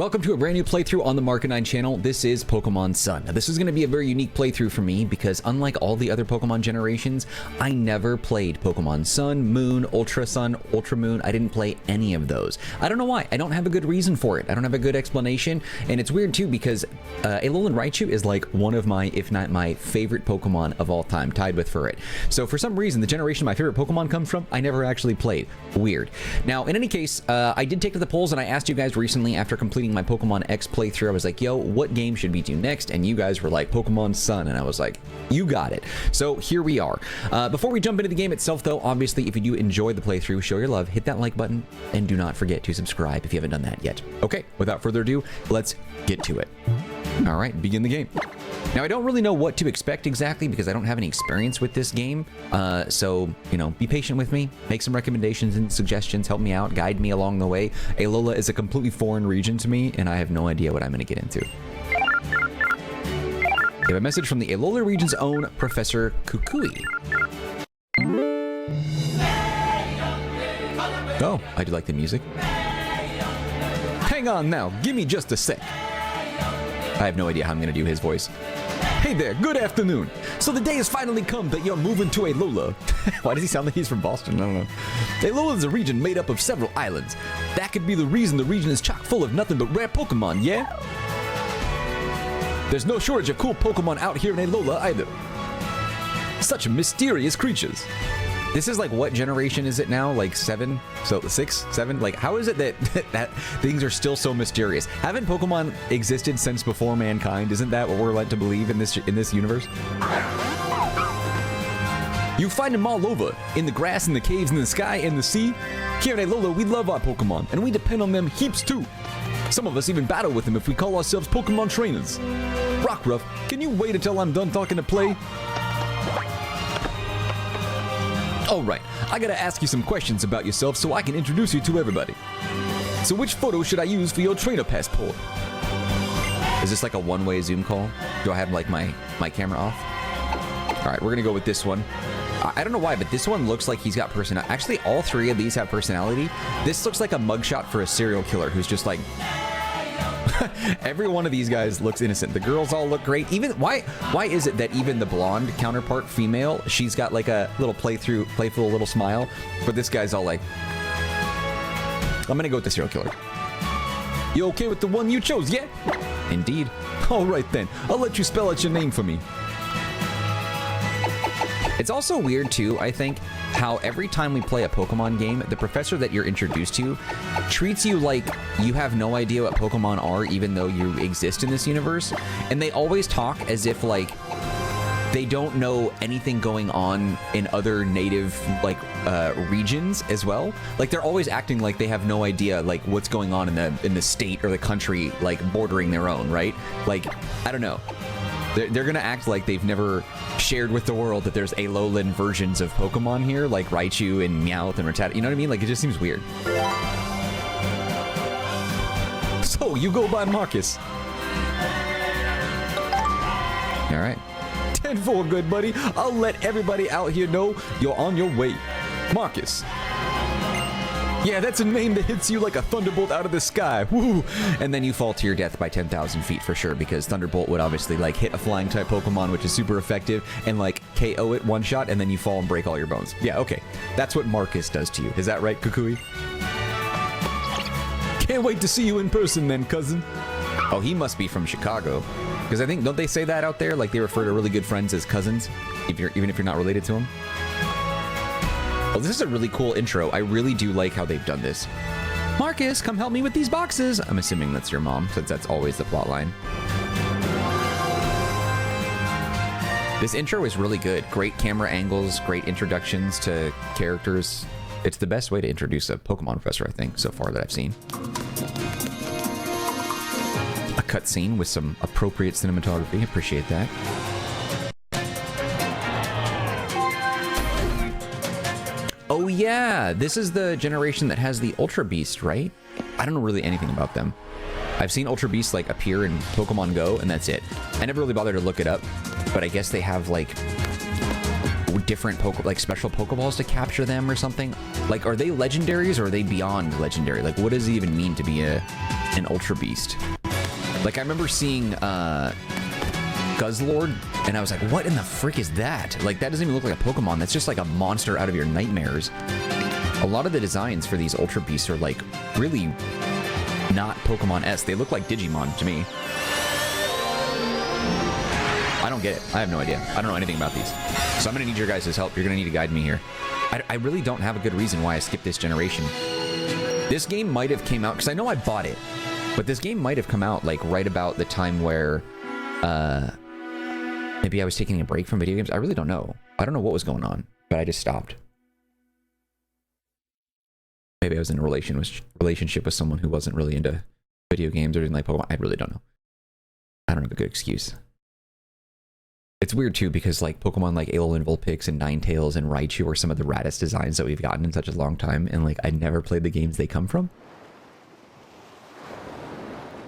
Welcome to a brand new playthrough on the Marcanine channel. This is Pokemon Sun. Now, this is going to be a very unique playthrough for me because unlike all the other Pokemon generations, I never played Pokemon Sun, Moon, Ultra Sun, Ultra Moon. I didn't play any of those. I don't know why. I don't have a good reason for it. I don't have a good explanation. And it's weird too because Alola and Raichu is like one of my, if not my favorite Pokemon of all time, tied with Furret. So for some reason, the generation my favorite Pokemon comes from, I never actually played. Weird. Now, in any case, I did take to the polls and I asked you guys recently after completing my Pokemon X playthrough, I was like, yo, what game should we do next? And you guys were like, Pokemon Sun. And I was like, you got it. So here we are. Before we jump into the game itself, though, obviously, if you do enjoy the playthrough, show your love, hit that like button, and do not forget to subscribe if you haven't done that yet. Okay, without further ado, let's get to it. All right, begin the game. Now, I don't really know what to expect exactly because I don't have any experience with this game. So, you know, be patient with me, make some recommendations and suggestions, help me out, guide me along the way. Alola is a completely foreign region to me, and I have no idea what I'm going to get into. We have a message from the Alola region's own Professor Kukui. Oh, I do like the music. Hang on now, give me just a sec. I have no idea how I'm going to do his voice. Hey there, good afternoon. So the day has finally come that you're moving to Alola. Why does he sound like he's from Boston? I don't know. Alola is a region made up of several islands. That could be the reason the region is chock full of nothing but rare Pokemon, yeah? There's no shortage of cool Pokemon out here in Alola either. Such mysterious creatures. This is like, what generation is it now? Like 7? So 6, 7? Like, how is it that that things are still so mysterious? Haven't Pokemon existed since before mankind? Isn't that what we're led to believe in this universe? You find them all over, in the grass, in the caves, in the sky, in the sea. Here in Alola, we love our Pokemon, and we depend on them heaps too. Some of us even battle with them if we call ourselves Pokemon trainers. Rockruff, can you wait until I'm done talking to play? Alright, I gotta ask you some questions about yourself so I can introduce you to everybody. So which photo should I use for your trainer passport? Is this like a one-way Zoom call? Do I have like my camera off? Alright, we're gonna go with this one. I don't know why, but this one looks like he's got personality. Actually, all three of these have personality. This looks like a mugshot for a serial killer who's just like... Every one of these guys looks innocent. The girls all look great. Even why is it that even the blonde counterpart female, she's got like a little playful little smile, but this guy's all like, I'm gonna go with the serial killer. You okay with the one you chose? Yeah? Indeed. All right then. I'll let you spell out your name for me. It's also weird too, I think, how every time we play a Pokemon game, the professor that you're introduced to treats you like you have no idea what Pokemon are, even though you exist in this universe. And they always talk as if like they don't know anything going on in other native like regions as well. Like they're always acting like they have no idea like what's going on in the state or the country like bordering their own, right? Like, I don't know. They're gonna act like they've never shared with the world that there's Alolan versions of Pokemon here, like Raichu and Meowth and Rattata. You know what I mean? Like, it just seems weird. So, you go by Marcus. Alright. 10-4, good buddy. I'll let everybody out here know you're on your way. Marcus. Yeah, that's a name that hits you like a thunderbolt out of the sky. Woo! And then you fall to your death by 10,000 feet for sure, because Thunderbolt would obviously like hit a flying type Pokemon, which is super effective, and like KO it one shot, and then you fall and break all your bones. Yeah, okay. That's what Marcus does to you. Is that right, Kukui? Can't wait to see you in person then, cousin. Oh, he must be from Chicago. Because I think, don't they say that out there? Like they refer to really good friends as cousins, even if you're not related to them? Oh, this is a really cool intro. I really do like how they've done this. Marcus, come help me with these boxes. I'm assuming that's your mom, since that's always the plot line. This intro is really good. Great camera angles, great introductions to characters. It's the best way to introduce a Pokemon professor, I think, so far that I've seen. A cutscene with some appropriate cinematography. Appreciate that. Oh yeah, this is the generation that has the Ultra Beast, right? I don't know really anything about them. I've seen Ultra Beasts like appear in Pokemon Go, and that's it. I never really bothered to look it up, but I guess they have like different special Pokeballs to capture them or something. Like, are they legendaries or are they beyond legendary? Like, what does it even mean to be a an Ultra Beast. Like, I remember seeing Guzzlord, and I was like, what in the frick is that? Like, that doesn't even look like a Pokemon. That's just like a monster out of your nightmares. A lot of the designs for these Ultra Beasts are like really not Pokemon-esque. They look like Digimon to me. I don't get it. I have no idea. I don't know anything about these. So I'm going to need your guys' help. You're going to need to guide me here. I really don't have a good reason why I skipped this generation. This game might have came out, because I know I bought it, but this game might have come out like right about the time where maybe I was taking a break from video games. I really don't know. I don't know what was going on, but I just stopped. Maybe I was in a relationship with someone who wasn't really into video games or didn't like Pokemon. I really don't know. I don't have a good excuse. It's weird too, because like Pokemon like Alola and Vulpix and Ninetales and Raichu are some of the raddest designs that we've gotten in such a long time, and like I never played the games they come from.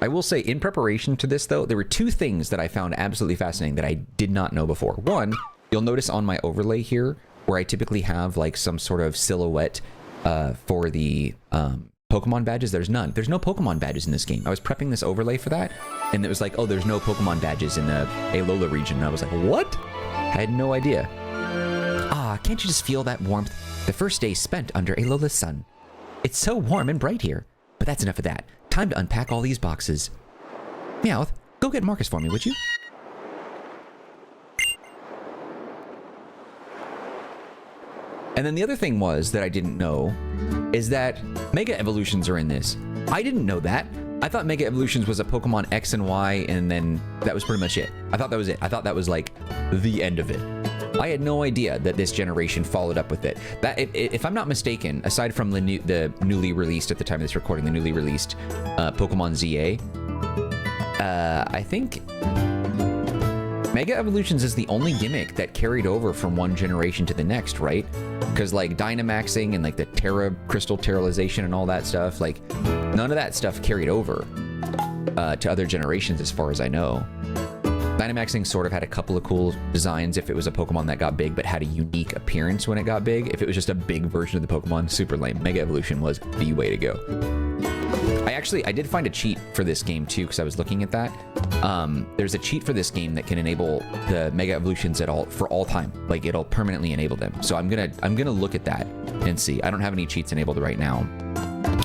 I will say, in preparation to this though, there were two things that I found absolutely fascinating that I did not know before. One, you'll notice on my overlay here, where I typically have like some sort of silhouette for the Pokemon badges. There's none. There's no Pokemon badges in this game. I was prepping this overlay for that, and it was like, oh, there's no Pokemon badges in the Alola region. And I was like, what? I had no idea. Ah, can't you just feel that warmth? The first day spent under Alola's sun. It's so warm and bright here. But that's enough of that. Time to unpack all these boxes. Meowth, go get Marcus for me, would you? And then the other thing was that I didn't know is that Mega Evolutions are in this. I didn't know that. I thought Mega Evolutions was a Pokemon X and Y, and then that was pretty much it. I thought that was it. I thought that was like the end of it. I had no idea that this generation followed up with it. That, if I'm not mistaken, aside from the newly released, at the time of this recording, the newly released Pokemon ZA, I think Mega Evolutions is the only gimmick that carried over from one generation to the next, right? Because like Dynamaxing and like the Terra Crystal Terralization and all that stuff, like none of that stuff carried over to other generations as far as I know. Dynamaxing sort of had a couple of cool designs if it was a Pokemon that got big but had a unique appearance when it got big. If it was just a big version of the Pokemon, super lame. Mega Evolution was the way to go. I did find a cheat for this game too, because I was looking at that. There's a cheat for this game that can enable the Mega Evolutions for all time. Like it'll permanently enable them. So I'm gonna look at that and see. I don't have any cheats enabled right now.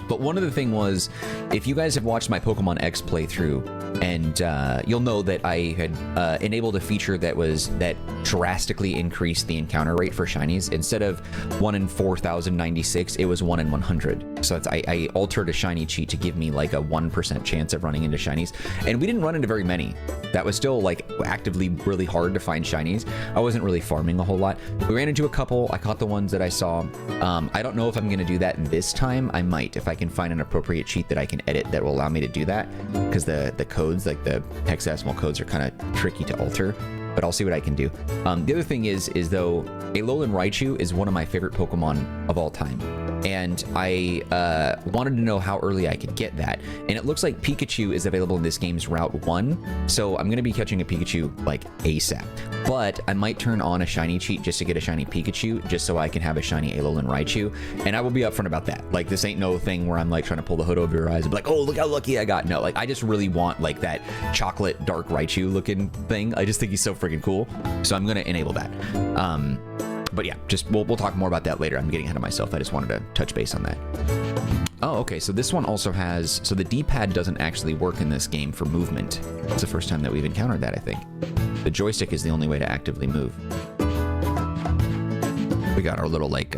But one other thing was, if you guys have watched my Pokemon X playthrough, and you'll know that I had enabled a feature that drastically increased the encounter rate for shinies. Instead of 1 in 4,096, it was 1 in 100. So I altered a shiny cheat to give me like a 1% chance of running into shinies. And we didn't run into very many. That was still like actively really hard to find shinies. I wasn't really farming a whole lot. We ran into a couple. I caught the ones that I saw. I don't know if I'm going to do that this time. I might, if I can find an appropriate cheat that I can edit that will allow me to do that, because the codes, like the hexadecimal codes, are kind of tricky to alter, but I'll see what I can do. The other thing is though, Alolan Raichu is one of my favorite Pokemon of all time, and I wanted to know how early I could get that, and it looks like Pikachu is available in this game's Route 1, so I'm going to be catching a Pikachu like ASAP. But I might turn on a shiny cheat just to get a shiny Pikachu, just so I can have a shiny Alolan Raichu, and I will be upfront about that. Like, this ain't no thing where I'm like trying to pull the hood over your eyes and be like, oh, look how lucky I got. No, like, I just really want like that chocolate dark Raichu looking thing. I just think he's so freaking cool, so I'm gonna enable that. But yeah, just we'll talk more about that later. I'm getting ahead of myself. I just wanted to touch base on that. Oh, okay, so this one also has, so the D-pad doesn't actually work in this game for movement. It's the first time that we've encountered that, I think. The joystick is the only way to actively move. We got our little, like,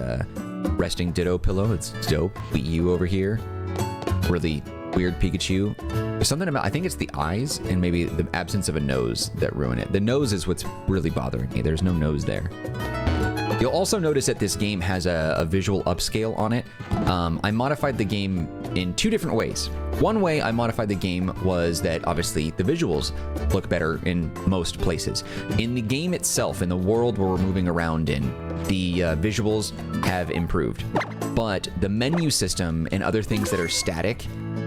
resting Ditto pillow. It's dope. Wii U over here. Really weird Pikachu. There's something about, I think it's the eyes and maybe the absence of a nose that ruin it. The nose is what's really bothering me. There's no nose there. You'll also notice that this game has a visual upscale on it. I modified the game in two different ways. One way I modified the game was that obviously the visuals look better in most places. In the game itself, in the world where we're moving around in, the visuals have improved. But the menu system and other things that are static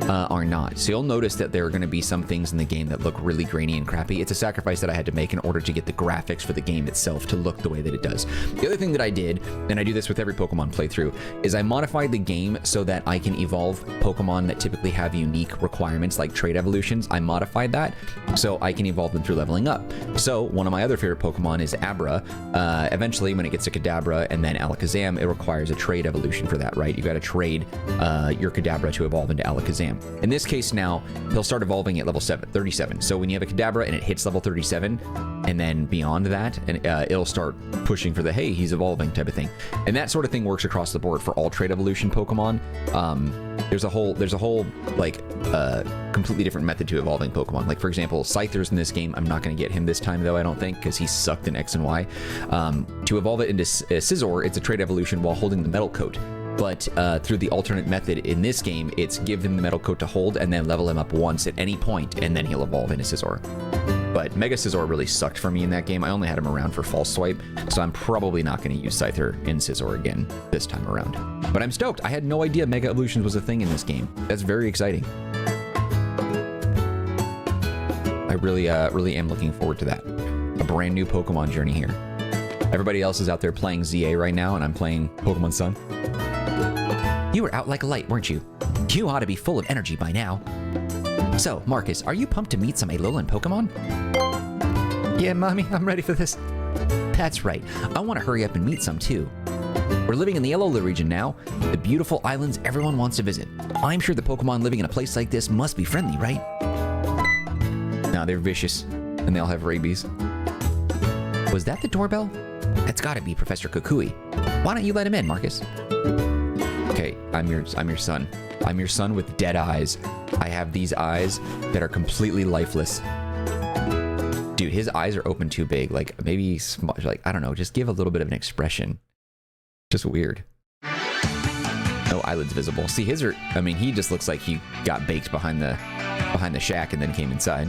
are not. So you'll notice that there are going to be some things in the game that look really grainy and crappy. It's a sacrifice that I had to make in order to get the graphics for the game itself to look the way that it does. The other thing that I did, and I do this with every Pokemon playthrough, is I modified the game so that I can evolve Pokemon that typically have unique requirements like trait evolutions. I modified that so I can evolve them through leveling up. So one of my other favorite Pokemon is Abra. Eventually, when it gets to Kadabra and then Alakazam, it requires a trade evolution for that, right? You got to trade your Kadabra to evolve into Alakazam. In this case now, he'll start evolving at level 37. So when you have a Kadabra and it hits level 37, and then beyond that, and it'll start pushing for the, hey, he's evolving type of thing. And that sort of thing works across the board for all trade evolution Pokemon. There's a whole like completely different method to evolving Pokemon. Like for example, Scyther's in this game. I'm not going to get him this time though, I don't think, because he sucked in X and Y. To evolve it into Scizor, it's a trade evolution while holding the metal coat. But through the alternate method in this game, it's give him the metal coat to hold and then level him up once at any point, and then he'll evolve into Scizor. But Mega Scizor really sucked for me in that game. I only had him around for False Swipe, so I'm probably not going to use Scyther in Scizor again this time around. But I'm stoked. I had no idea Mega Evolutions was a thing in this game. That's very exciting. I really am looking forward to that. A brand new Pokemon journey here. Everybody else is out there playing ZA right now, and I'm playing Pokemon Sun. You were out like a light, weren't you? You ought to be full of energy by now. So, Marcus, are you pumped to meet some Alolan Pokemon? Yeah, Mommy, I'm ready for this. That's right. I want to hurry up and meet some, too. We're living in the Alola region now, the beautiful islands everyone wants to visit. I'm sure the Pokemon living in a place like this must be friendly, right? No, they're vicious, and they all have rabies. Was that the doorbell? That's gotta be Professor Kukui. Why don't you let him in, Marcus? Okay, I'm your son. I'm your son with dead eyes. I have these eyes that are completely lifeless. Dude, his eyes are open too big. Like, maybe, like, I don't know, just give a little bit of an expression. Just weird. No eyelids visible. See, his are, I mean, he just looks like he got baked behind the shack and then came inside.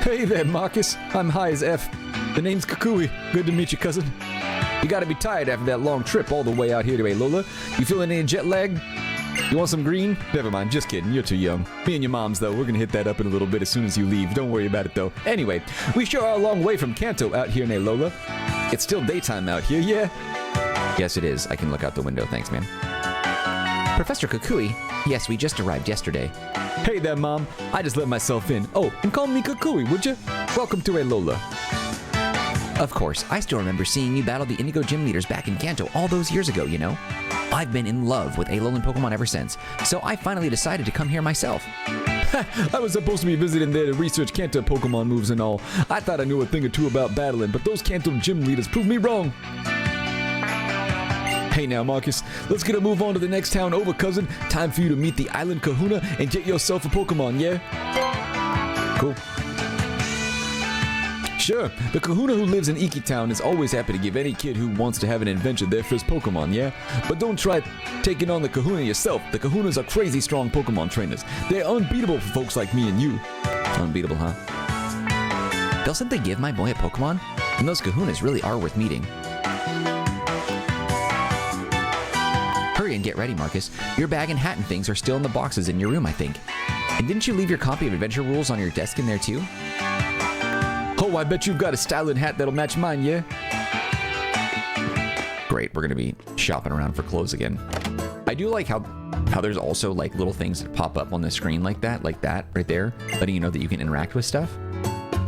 Hey there, Marcus. I'm high as F. The name's Kukui. Good to meet you, cousin. You gotta be tired after that long trip all the way out here to Alola. You feeling any jet lag? You want some green? Never mind, just kidding, you're too young. Me and your mom's, though, we're gonna hit that up in a little bit as soon as you leave. Don't worry about it, though. Anyway, we sure are a long way from Kanto out here in Alola. It's still daytime out here, yeah? Yes, it is. I can look out the window, thanks, man. Professor Kukui? Yes, we just arrived yesterday. Hey there, Mom. I just let myself in. Oh, and call me Kukui, would you? Welcome to Alola. Of course, I still remember seeing you battle the Indigo Gym leaders back in Kanto all those years ago, you know? I've been in love with Alolan Pokemon ever since, so I finally decided to come here myself. I was supposed to be visiting there to research Kanto Pokemon moves and all. I thought I knew a thing or two about battling, but those Kanto Gym leaders proved me wrong. Hey now, Marcus, let's get a move on to the next town over, cousin. Time for you to meet the Island Kahuna and get yourself a Pokemon, yeah? Cool. Sure, the Kahuna who lives in Iki Town is always happy to give any kid who wants to have an adventure their first Pokemon, yeah? But don't try taking on the Kahuna yourself. The Kahunas are crazy strong Pokemon trainers. They're unbeatable for folks like me and you. Unbeatable, huh? They'll simply give my boy a Pokemon? And those Kahunas really are worth meeting. Hurry and get ready, Marcus. Your bag and hat and things are still in the boxes in your room, I think. And didn't you leave your copy of Adventure Rules on your desk in there, too? Oh, I bet you've got a styling hat that'll match mine, yeah? Great, we're gonna be shopping around for clothes again. I do like how there's also like little things that pop up on the screen like that right there, letting you know that you can interact with stuff.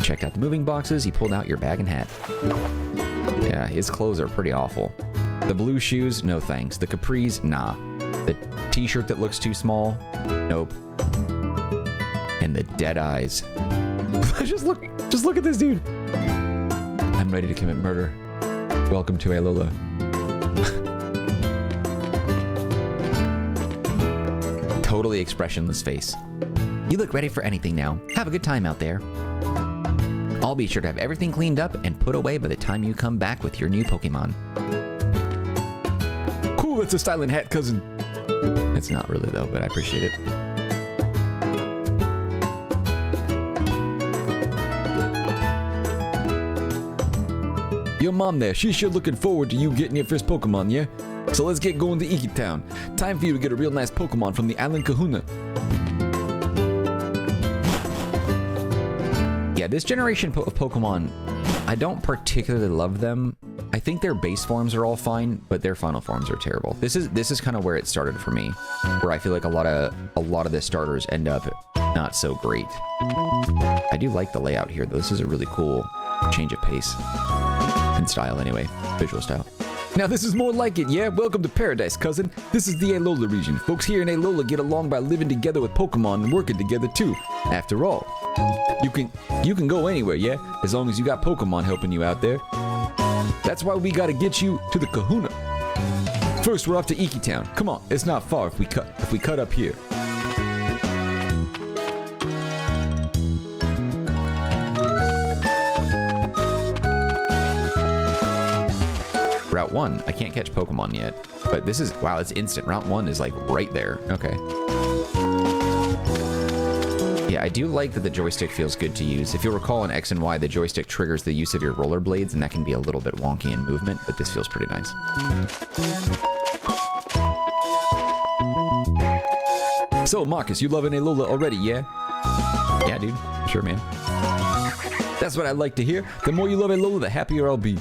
Checked out the moving boxes, he pulled out your bag and hat. Yeah, his clothes are pretty awful. The blue shoes, no thanks. The capris, nah. The t-shirt that looks too small, nope. And the dead eyes. Just look at this dude. I'm ready to commit murder. Welcome to Alola. Totally expressionless face. You look ready for anything now. Have a good time out there. I'll be sure to have everything cleaned up and put away by the time you come back with your new Pokemon. Cool, that's a styling hat, cousin. It's not really though, but I appreciate it. Your mom there, she's sure looking forward to you getting your first Pokemon, yeah? So let's get going to Iki Town. Time for you to get a real nice Pokemon from the Island Kahuna. Yeah, this generation of Pokemon, I don't particularly love them. I think their base forms are all fine, but their final forms are terrible. This is kind of where it started for me, where I feel like a lot of the starters end up not so great. I do like the layout here, though. This is a really cool change of pace and style, anyway, visual style. Now this is more like it, yeah? Welcome to paradise, cousin. This is the Alola region. Folks here in Alola get along by living together with Pokemon and working together too. After all, you can go anywhere, yeah? As long as you got Pokemon helping you out there. That's why we gotta get you to the Kahuna. First, we're off to Iki Town. Come on, it's not far if we cut up here. Route 1, I can't catch Pokemon yet, but this is, wow, it's instant. Route 1 is like right there. Okay. Yeah, I do like that the joystick feels good to use. If you'll recall in X and Y, the joystick triggers the use of your rollerblades, and that can be a little bit wonky in movement, but this feels pretty nice. So, Marcus, you loving Alola already, yeah? Yeah, dude. Sure, man. That's what I like to hear. The more you love Alola, the happier I'll be.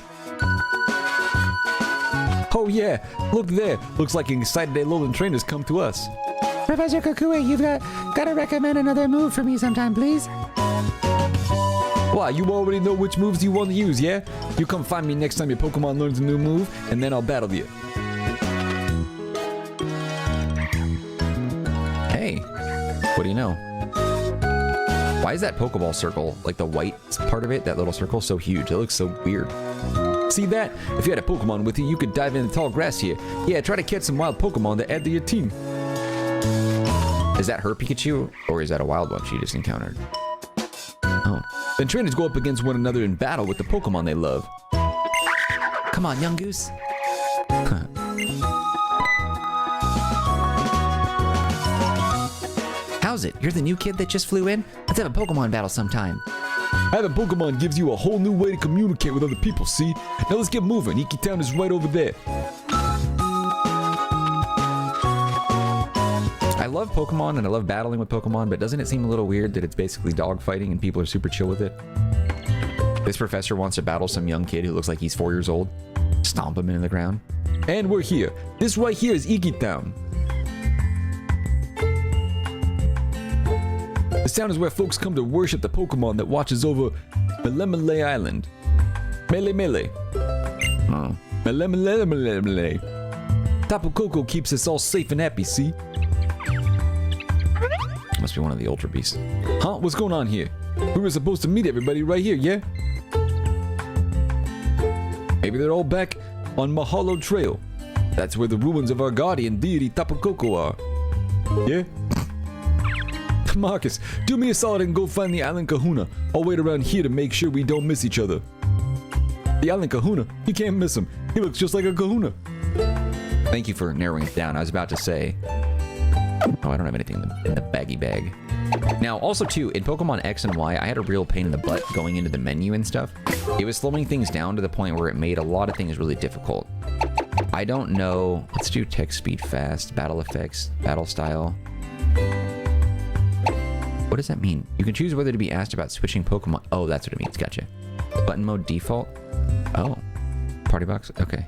Oh yeah, look there. Looks like an excited Alolan trainer's come to us. Professor Kukui, you've got to recommend another move for me sometime, please. Why, you already know which moves you want to use, yeah? You come find me next time your Pokemon learns a new move, and then I'll battle you. Hey, what do you know? Why is that Pokeball circle, like the white part of it, that little circle, so huge? It looks so weird. See that? If you had a Pokemon with you, you could dive in the tall grass here. Yeah, try to catch some wild Pokemon to add to your team. Is that her Pikachu? Or is that a wild one she just encountered? Oh. Then trainers go up against one another in battle with the Pokemon they love. Come on, young goose. How's it? You're the new kid that just flew in? Let's have a Pokemon battle sometime. Having Pokemon gives you a whole new way to communicate with other people, see? Now let's get moving. Iki Town is right over there. I love Pokemon and I love battling with Pokemon, but doesn't it seem a little weird that it's basically dogfighting and people are super chill with it? This professor wants to battle some young kid who looks like he's 4 years old. Stomp him into the ground. And we're here. This right here is Iki Town. This town is where folks come to worship the Pokemon that watches over Melemele Island. Mele. Oh. Melemele. Tapu Koko keeps us all safe and happy, see? Must be one of the Ultra Beasts. Huh? What's going on here? We were supposed to meet everybody right here, yeah? Maybe they're all back on Mahalo Trail. That's where the ruins of our guardian deity Tapu Koko are. Yeah? Marcus, do me a solid and go find the island Kahuna. I'll wait around here to make sure we don't miss each other. The island Kahuna? You can't miss him. He looks just like a Kahuna. Thank you for narrowing it down. I was about to say... Oh, I don't have anything in the baggy bag. Now, also too, in Pokemon X and Y, I had a real pain in the butt going into the menu and stuff. It was slowing things down to the point where it made a lot of things really difficult. I don't know... Let's do text speed fast, battle effects, battle style... What does that mean? You can choose whether to be asked about switching Pokemon. Oh, that's what it means. Gotcha. Button mode default. Oh. Party box. Okay.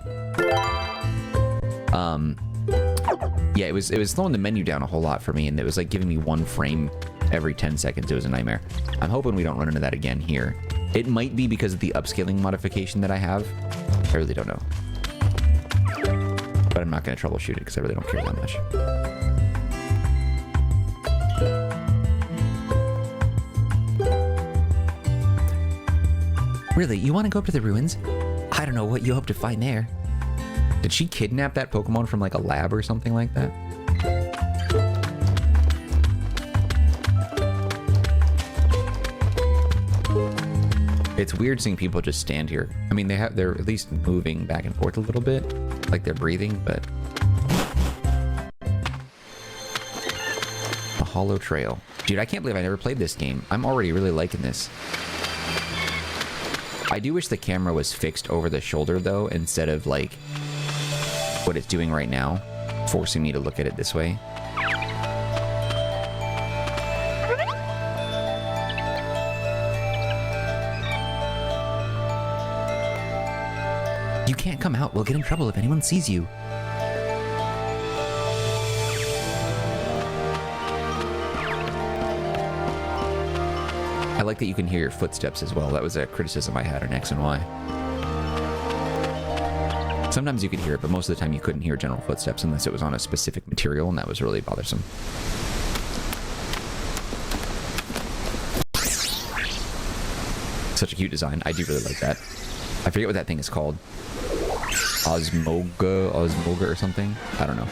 Yeah, it was slowing the menu down a whole lot for me, and it was like giving me 1 frame every 10 seconds. It was a nightmare. I'm hoping we don't run into that again here. It might be because of the upscaling modification that I have. I really don't know. But I'm not going to troubleshoot it because I really don't care that much. Really, you want to go up to the ruins? I don't know what you hope to find there. Did she kidnap that Pokemon from like a lab or something like that? It's weird seeing people just stand here. I mean, they're at least moving back and forth a little bit, like they're breathing, but... A hollow trail. Dude, I can't believe I never played this game. I'm already really liking this. I do wish the camera was fixed over the shoulder, though, instead of, like, what it's doing right now, forcing me to look at it this way. You can't come out. We'll get in trouble if anyone sees you. I like that you can hear your footsteps as well. That was a criticism I had on X and Y. Sometimes you could hear it, but most of the time you couldn't hear general footsteps unless it was on a specific material, and that was really bothersome. Such a cute design. I do really like that. I forget what that thing is called. Osmoga or something? I don't know.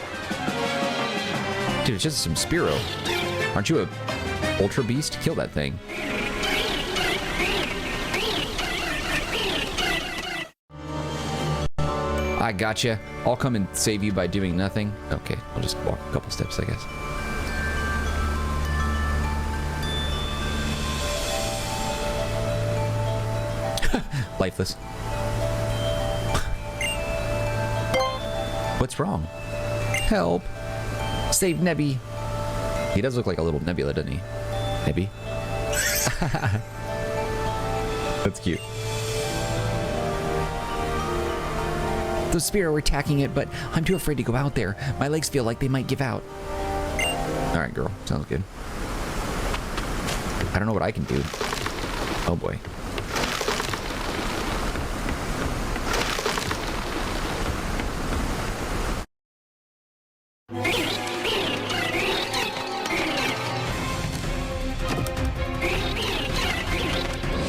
Dude, it's just some Spearow. Aren't you a Ultra Beast? Kill that thing. I gotcha. I'll come and save you by doing nothing. Okay, I'll just walk a couple steps, I guess. Lifeless. What's wrong? Help! Save Nebby! He does look like a little nebula, doesn't he? Nebby? That's cute. The Spearow are attacking it, but I'm too afraid to go out there. My legs feel like they might give out. Alright, girl. Sounds good. I don't know what I can do. Oh boy.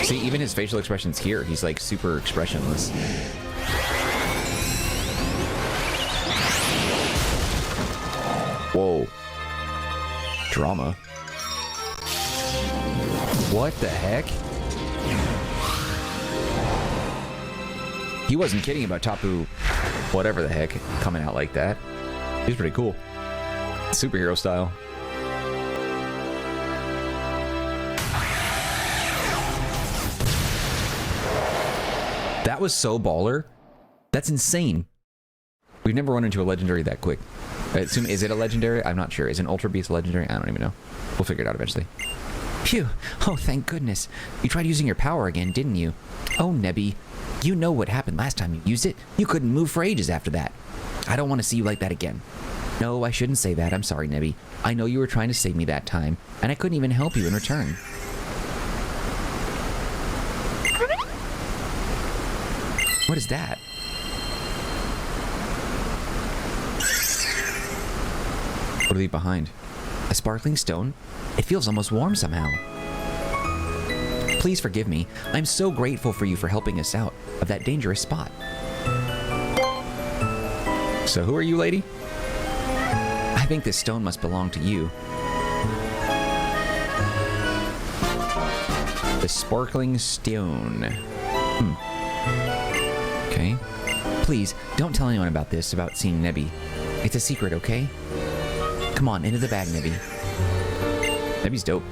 See, even his facial expressions here, he's like super expressionless. Whoa. Drama. What the heck? He wasn't kidding about Tapu, whatever the heck, coming out like that. He's pretty cool. Superhero style. That was so baller. That's insane. We've never run into a legendary that quick. I assume, is it a legendary? I'm not sure. Is an Ultra Beast a legendary? I don't even know. We'll figure it out eventually. Phew. Oh, thank goodness. You tried using your power again, didn't you? Oh, Nebby. You know what happened last time you used it. You couldn't move for ages after that. I don't want to see you like that again. No, I shouldn't say that. I'm sorry, Nebby. I know you were trying to save me that time, and I couldn't even help you in return. What is that? What are they behind? A sparkling stone? It feels almost warm somehow. Please forgive me. I'm so grateful for you for helping us out of that dangerous spot. So who are you, lady? I think this stone must belong to you. The sparkling stone. Okay. Please, don't tell anyone about this, about seeing Nebby. It's a secret, okay? Come on, into the bag, Nebby. Nebby's dope.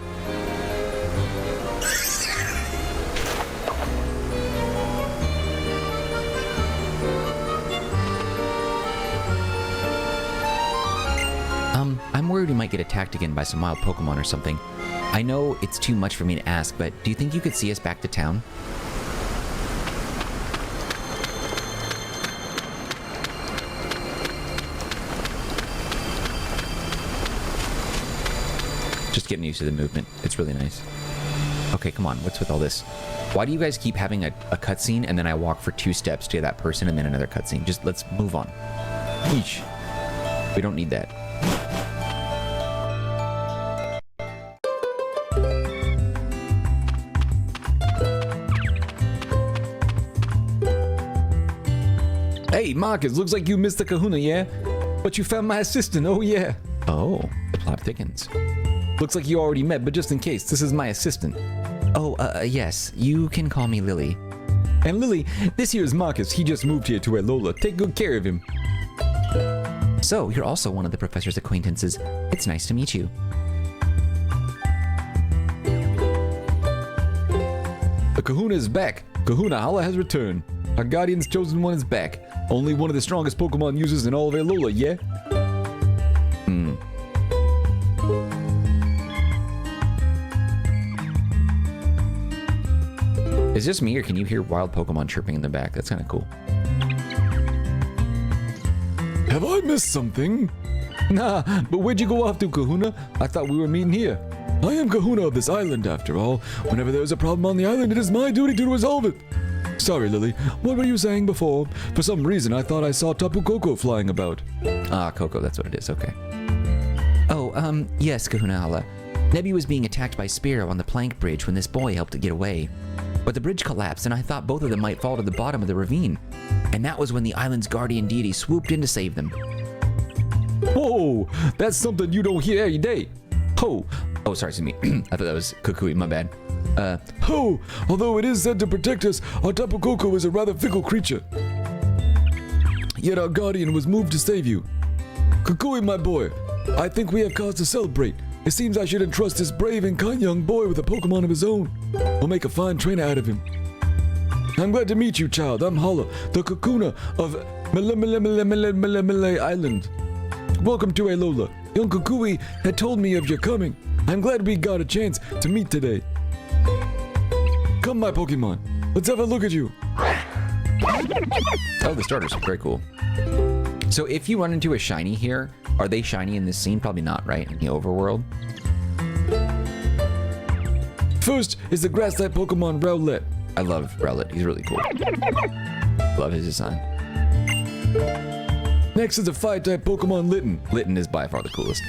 I'm worried we might get attacked again by some wild Pokemon or something. I know it's too much for me to ask, but do you think you could see us back to town? Just getting used to the movement. It's really nice. Okay, come on. What's with all this? Why do you guys keep having a cutscene and then I walk for 2 steps to that person and then another cutscene? Just let's move on. Eesh. We don't need that. Hey, Marcus, looks like you missed the Kahuna, yeah? But you found my assistant, oh yeah. Oh, the plot thickens. Looks like you already met, but just in case, this is my assistant. Oh, yes, you can call me Lily. And Lily, this here is Marcus. He just moved here to Alola. Take good care of him. So, you're also one of the professor's acquaintances. It's nice to meet you. The Kahuna is back. Kahuna Hala has returned. Our Guardian's chosen one is back. Only one of the strongest Pokemon users in all of Alola, yeah? Is this me, or can you hear wild Pokemon chirping in the back? That's kind of cool. Have I missed something? Nah, but where'd you go off to, Kahuna? I thought we were meeting here. I am Kahuna of this island, after all. Whenever there is a problem on the island, it is my duty to resolve it. Sorry, Lily. What were you saying before? For some reason, I thought I saw Tapu Koko flying about. Ah, Coco, that's what it is, okay. Oh, yes, Kahuna. Nebby was being attacked by Spearow on the plank bridge when this boy helped it get away. But the bridge collapsed, and I thought both of them might fall to the bottom of the ravine. And that was when the island's guardian deity swooped in to save them. Whoa, that's something you don't hear every day. Oh, sorry, excuse me. I thought that was Kukui, my bad. Oh, although it is said to protect us, our Tapu Koko is a rather fickle creature. Yet our guardian was moved to save you. Kukui, my boy, I think we have cause to celebrate. It seems I should entrust this brave and kind young boy with a Pokemon of his own. We'll make a fine trainer out of him. I'm glad to meet you, child. I'm Hala, the Kakuna of Mele Island. Welcome to Alola. Young Kukui had told me of your coming. I'm glad we got a chance to meet today. Come, my Pokemon. Let's have a look at you. Oh, the starters are very cool. So if you run into a shiny here, are they shiny in this scene? Probably not, right? In the overworld? First is the grass-type Pokemon Rowlet. I love Rowlet. He's really cool. Love his design. Next is the fire-type Pokemon Litten. Litten is by far the coolest.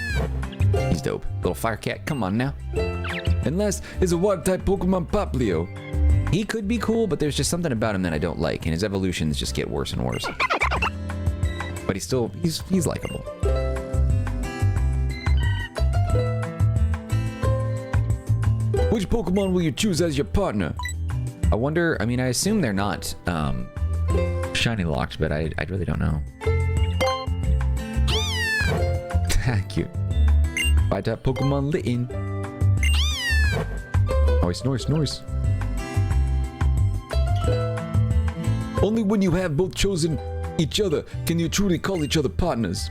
He's dope. Little fire cat, come on now. And last is a water-type Pokemon Poplio. He could be cool, but there's just something about him that I don't like, and his evolutions just get worse and worse. But he's likable. Which Pokemon will you choose as your partner? I wonder, I assume they're not shiny locked, but I really don't know. Cute. Fight that Pokemon Litten. Noise. Only when you have both chosen each other can you truly call each other partners.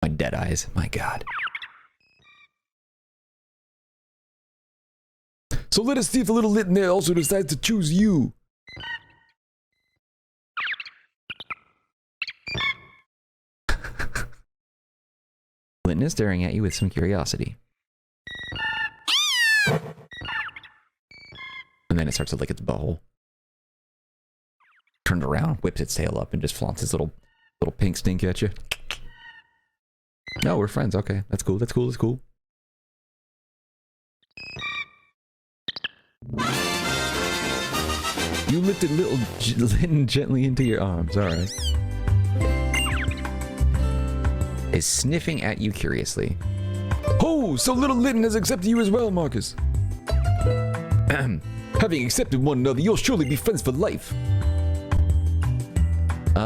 My dead eyes, my god. So let us see if the little Litten there also decides to choose you. Litten is staring at you with some curiosity. And then it starts to lick its butthole. Turns around, whips its tail up, and just flaunts its little pink stink at you. No, we're friends. Okay, that's cool. You lifted little Litten gently into your arms. All right. Is sniffing at you curiously. Oh, so little Litten has accepted you as well, Marcus. Having accepted one another, you'll surely be friends for life. I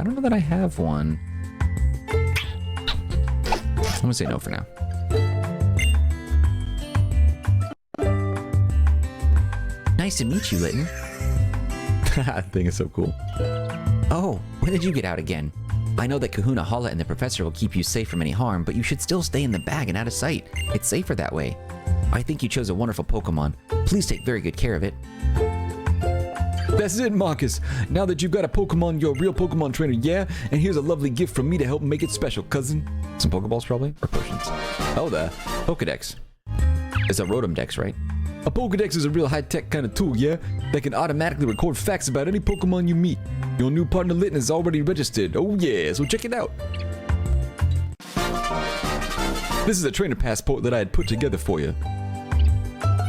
don't know that I have one. I'm gonna say no for now. Nice to meet you, Litten. That thing is so cool. Oh, when did you get out again? I know that Kahuna, Hala, and the professor will keep you safe from any harm, but you should still stay in the bag and out of sight. It's safer that way. I think you chose a wonderful Pokemon. Please take very good care of it. That's it, Marcus. Now that you've got a Pokemon, you're a real Pokemon trainer, yeah? And here's a lovely gift from me to help make it special, cousin. Some Pokeballs, probably? Or potions? Oh, the Pokedex. It's a Rotom Dex, right? A Pokedex is a real high-tech kind of tool, yeah? That can automatically record facts about any Pokemon you meet. Your new partner Litten is already registered. Oh yeah, so check it out. This is a trainer passport that I had put together for you.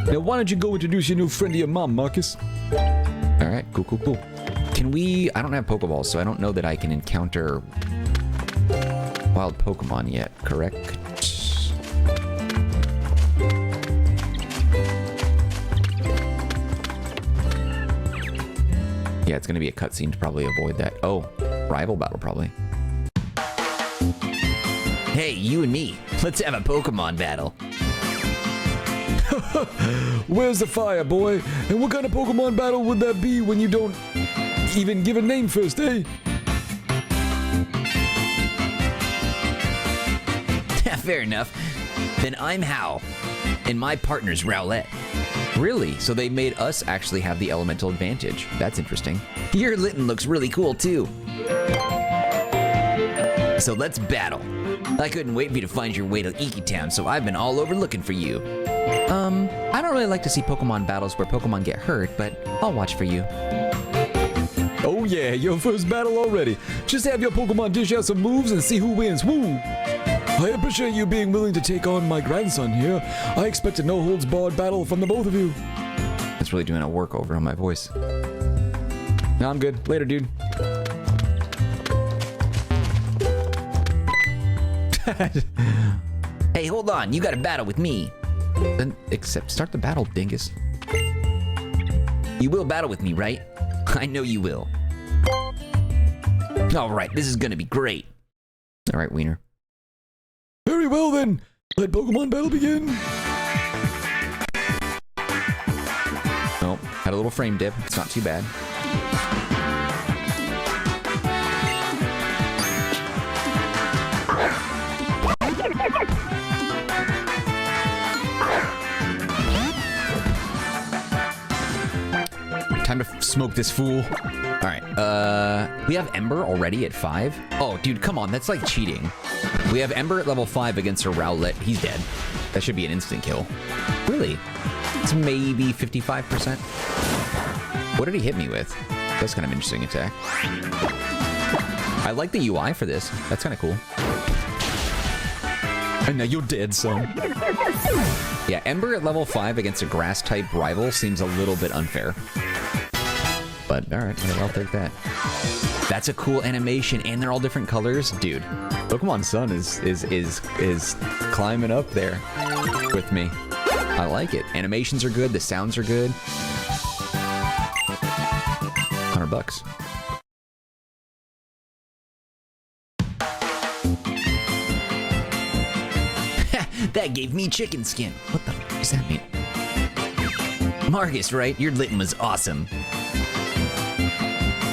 Now why don't you go introduce your new friend to your mom, Marcus? Alright, cool. Can we... I don't have Pokeballs, so I don't know that I can encounter wild Pokemon yet, correct? Yeah, it's gonna be a cutscene to probably avoid that. Oh, rival battle probably. Hey, you and me. Let's have a Pokemon battle. Where's the fire, boy? And what kind of Pokemon battle would that be when you don't even give a name first, eh? Fair enough. Then I'm Hal, and my partner's Rowlet. Really? So they made us actually have the elemental advantage. That's interesting. Your Litten looks really cool too. So let's battle. I couldn't wait for you to find your way to Iki Town, so I've been all over looking for you. I don't really like to see Pokemon battles where Pokemon get hurt, but I'll watch for you. Oh yeah, your first battle already. Just have your Pokemon dish out some moves and see who wins. Woo! I appreciate you being willing to take on my grandson here. I expect a no-holds-barred battle from the both of you. That's really doing a workover on my voice. No, I'm good. Later, dude. Hey, hold on. You got a battle with me. Then, except start the battle, dingus. You will battle with me, right? I know you will. All right, this is gonna be great. All right, Wiener. Very well then. Let Pokemon battle begin. Oh, had a little frame dip. It's not too bad. Time to smoke this fool. All right, we have Ember already at 5. Oh, dude, come on, that's like cheating. We have Ember at level 5 against a Rowlet. He's dead. That should be an instant kill. Really? It's maybe 55%. What did he hit me with? That's kind of an interesting attack. I like the UI for this. That's kind of cool. And now you're dead, son. Yeah, Ember at level 5 against a grass-type rival seems a little bit unfair. But alright, I'll take that. That's a cool animation, and they're all different colors. Dude, Pokemon Sun is climbing up there with me. I like it. Animations are good, the sounds are good. $100. That gave me chicken skin. What the fuck does that mean? Marcus, right? Your Litten was awesome.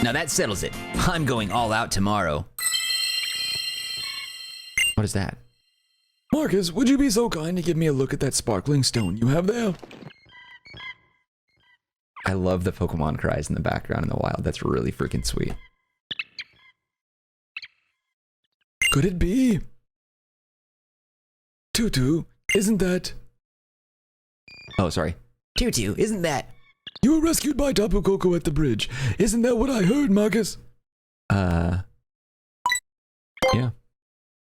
Now that settles it. I'm going all out tomorrow. What is that? Marcus, would you be so kind to give me a look at that sparkling stone you have there? I love the Pokemon cries in the background in the wild. That's really freaking sweet. Could it be? Tutu, isn't that... Oh, sorry. Tutu, isn't that... You were rescued by Tapu Koko at the bridge. Isn't that what I heard, Marcus? Yeah. I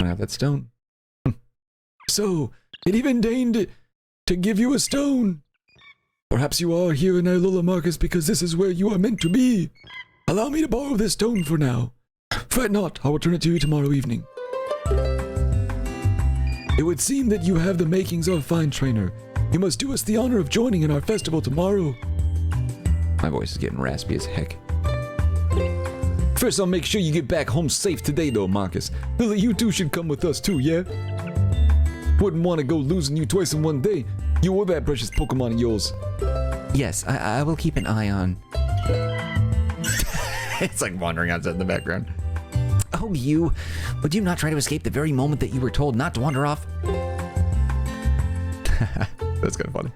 have that stone. So, it even deigned to give you a stone. Perhaps you are here in Alola, Marcus, because this is where you are meant to be. Allow me to borrow this stone for now. Fret not, I will turn it to you tomorrow evening. It would seem that you have the makings of a fine trainer. You must do us the honor of joining in our festival tomorrow. My voice is getting raspy as heck. First, I'll make sure you get back home safe today, though, Marcus. Lily, you two should come with us, too, yeah? Wouldn't want to go losing you twice in one day. You or that precious Pokemon of yours. Yes, I will keep an eye on... It's like wandering outside in the background. Oh, you! Would you not try to escape the very moment that you were told not to wander off? That's kind of funny.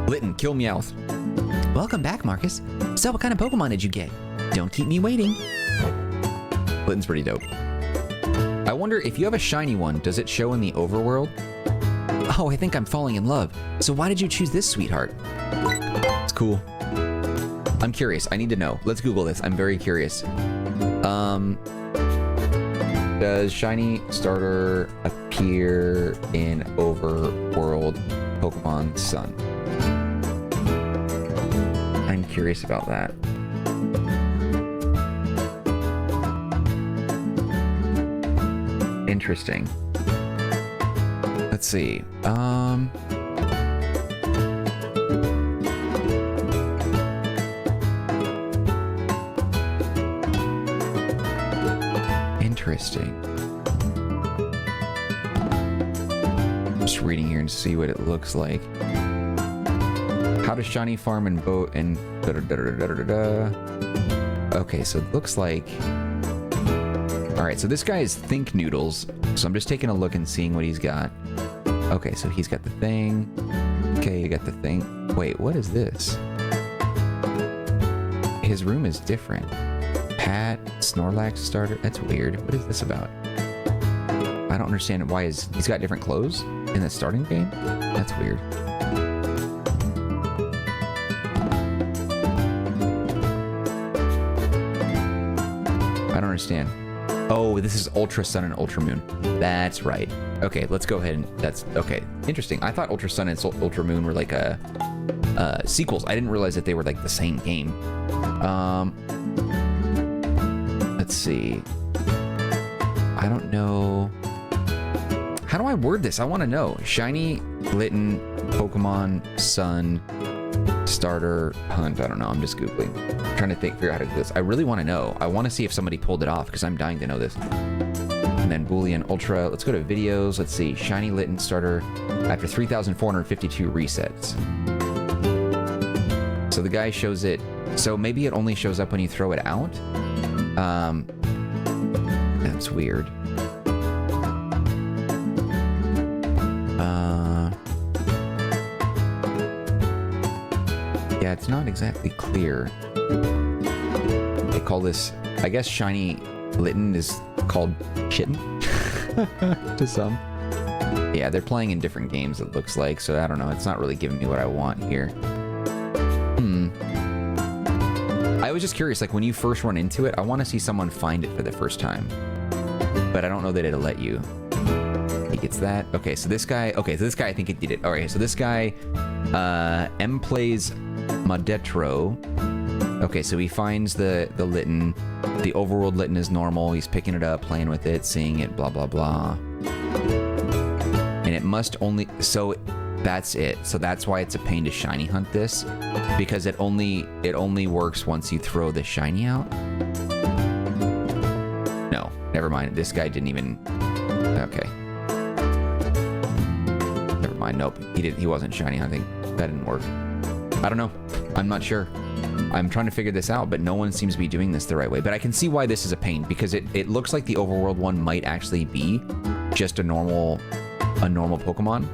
Litten, kill Meowth. Welcome back, Marcus. So what kind of Pokemon did you get? Don't keep me waiting. Litten's pretty dope. I wonder if you have a shiny one, does it show in the overworld? Oh, I think I'm falling in love. So why did you choose this, sweetheart? It's cool. I'm curious. I need to know. Let's Google this. I'm very curious. Does shiny starter appear in overworld Pokemon Sun? I'm curious about that. Interesting. Let's see. Interesting. Just reading here and see what it looks like. How does shiny farm and boat and da da da da da da da. Okay, so it looks like right, so this guy is Think Noodles. So I'm just taking a look and seeing what he's got. Okay, so he's got the thing. Okay, you got the thing. Wait, what is this? His room is different. Hat, Snorlax starter. That's weird. What is this about? I don't understand why he's got different clothes in the starting game. That's weird. I don't understand. Oh, this is Ultra Sun and Ultra Moon. That's right. Okay, let's go ahead and that's okay. Interesting. I thought Ultra Sun and Ultra Moon were like sequels. I didn't realize that they were like the same game. Let's see. I don't know. How do I word this? I want to know. Shiny, Litten, Pokemon Sun, starter, hunt. I don't know. I'm just Googling. I'm trying to figure out how to do this. I really want to know. I want to see if somebody pulled it off because I'm dying to know this. And then Boolean Ultra. Let's go to videos. Let's see. Shiny, Litten, starter after 3,452 resets. So the guy shows it. So maybe it only shows up when you throw it out. That's weird. Yeah, it's not exactly clear. They call this, I guess Shiny Litten is called Chitten to some. Yeah, they're playing in different games, it looks like, so I don't know. It's not really giving me what I want here. I was just curious, like when you first run into it, I want to see someone find it for the first time. But I don't know that it'll let you. He gets that. Okay, so this guy, I think it did it. All right, so this guy, M plays Madetro. Okay, so he finds the Litten. The overworld Litten is normal. He's picking it up, playing with it, seeing it, blah, blah, blah. And it must only, so that's it. So that's why it's a pain to shiny hunt this, because it only works once you throw the shiny out. No, never mind. This guy didn't even, okay. Never mind, nope. He wasn't shiny hunting. That didn't work. I don't know. I'm not sure. I'm trying to figure this out, but no one seems to be doing this the right way. But I can see why this is a pain, because it looks like the overworld one might actually be just a normal Pokemon.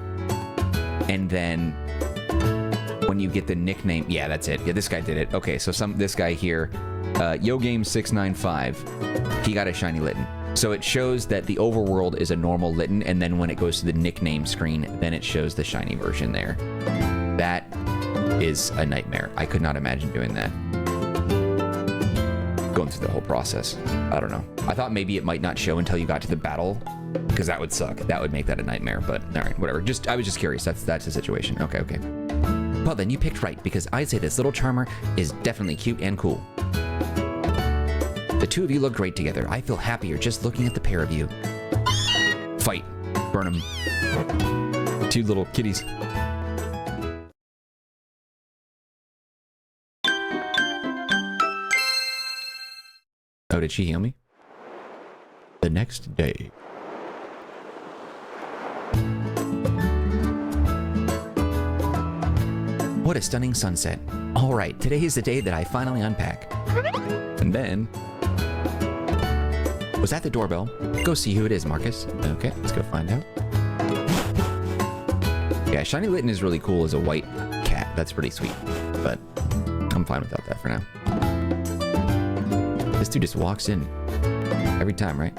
And then when you get the nickname, yeah, that's it. Yeah, this guy did it. Okay, so this guy here, YoGame695, he got a shiny Litten. So it shows that the overworld is a normal Litten, and then when it goes to the nickname screen, then it shows the shiny version there. That is a nightmare. I could not imagine doing that. Going through the whole process. I don't know. I thought maybe it might not show until you got to the battle, because that would suck. That would make that a nightmare, but all right, whatever. I was just curious. That's the situation. Okay. Well, then you picked right, because I'd say this little charmer is definitely cute and cool. The two of you look great together. I feel happier just looking at the pair of you. Fight. Burn them. Two little kitties. Oh, did she heal me? The next day. What a stunning sunset. All right, today is the day that I finally unpack. And then... Was that the doorbell? Go see who it is, Marcus. Okay, let's go find out. Yeah, Shiny Litten is really cool as a white cat. That's pretty sweet. But I'm fine without that for now. This dude just walks in every time, right?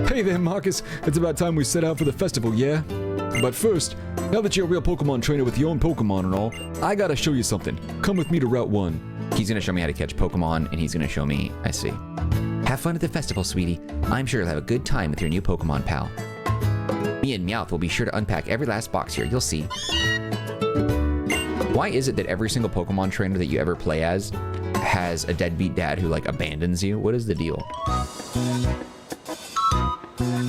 Hey there, Marcus. It's about time we set out for the festival, yeah? But first, now that you're a real Pokemon trainer with your own Pokemon and all, I gotta show you something. Come with me to Route 1. He's gonna show me how to catch Pokemon, and he's gonna show me... I see. Have fun at the festival, sweetie. I'm sure you'll have a good time with your new Pokemon pal. Me and Meowth will be sure to unpack every last box here, you'll see. Why is it that every single Pokemon trainer that you ever play as has a deadbeat dad who, like, abandons you? What is the deal?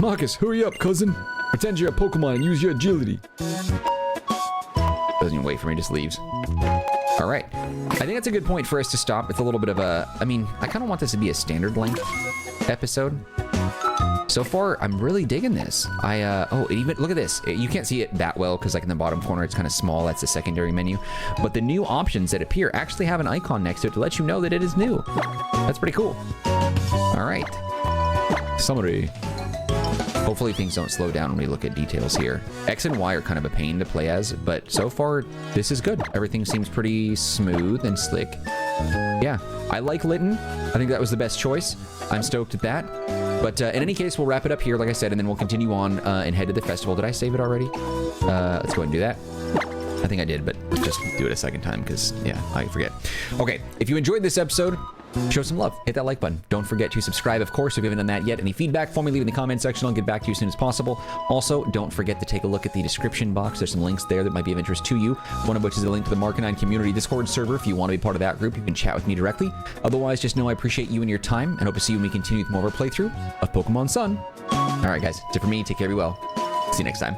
Marcus, hurry up, cousin. Pretend you're a Pokemon and use your agility. Doesn't even wait for me, just leaves. All right. I think that's a good point for us to stop. It's a little bit of a... I mean, I kind of want this to be a standard length episode. So far, I'm really digging this. Oh, even look at this. You can't see it that well because, like, in the bottom corner, it's kind of small. That's the secondary menu. But the new options that appear actually have an icon next to it to let you know that it is new. That's pretty cool. All right. Summary. Hopefully things don't slow down when we look at details here. X and Y are kind of a pain to play as, but so far, this is good. Everything seems pretty smooth and slick. Yeah, I like Litten. I think that was the best choice. I'm stoked at that. But in any case, we'll wrap it up here, like I said, and then we'll continue on and head to the festival. Did I save it already? Let's go ahead and do that. I think I did, but just do it a second time because, yeah, I forget. Okay, if you enjoyed this episode, show some love. Hit that like button. Don't forget to subscribe, of course, if you haven't done that yet. Any feedback for me, leave in the comment section. I'll get back to you as soon as possible. Also, don't forget to take a look at the description box. There's some links there that might be of interest to you, one of which is a link to the Marcanine community Discord server. If you want to be part of that group, you can chat with me directly. Otherwise, just know I appreciate you and your time, and hope to see you when we continue with more of our playthrough of Pokemon Sun. All right, guys, that's it for me. Take care, be well. See you next time.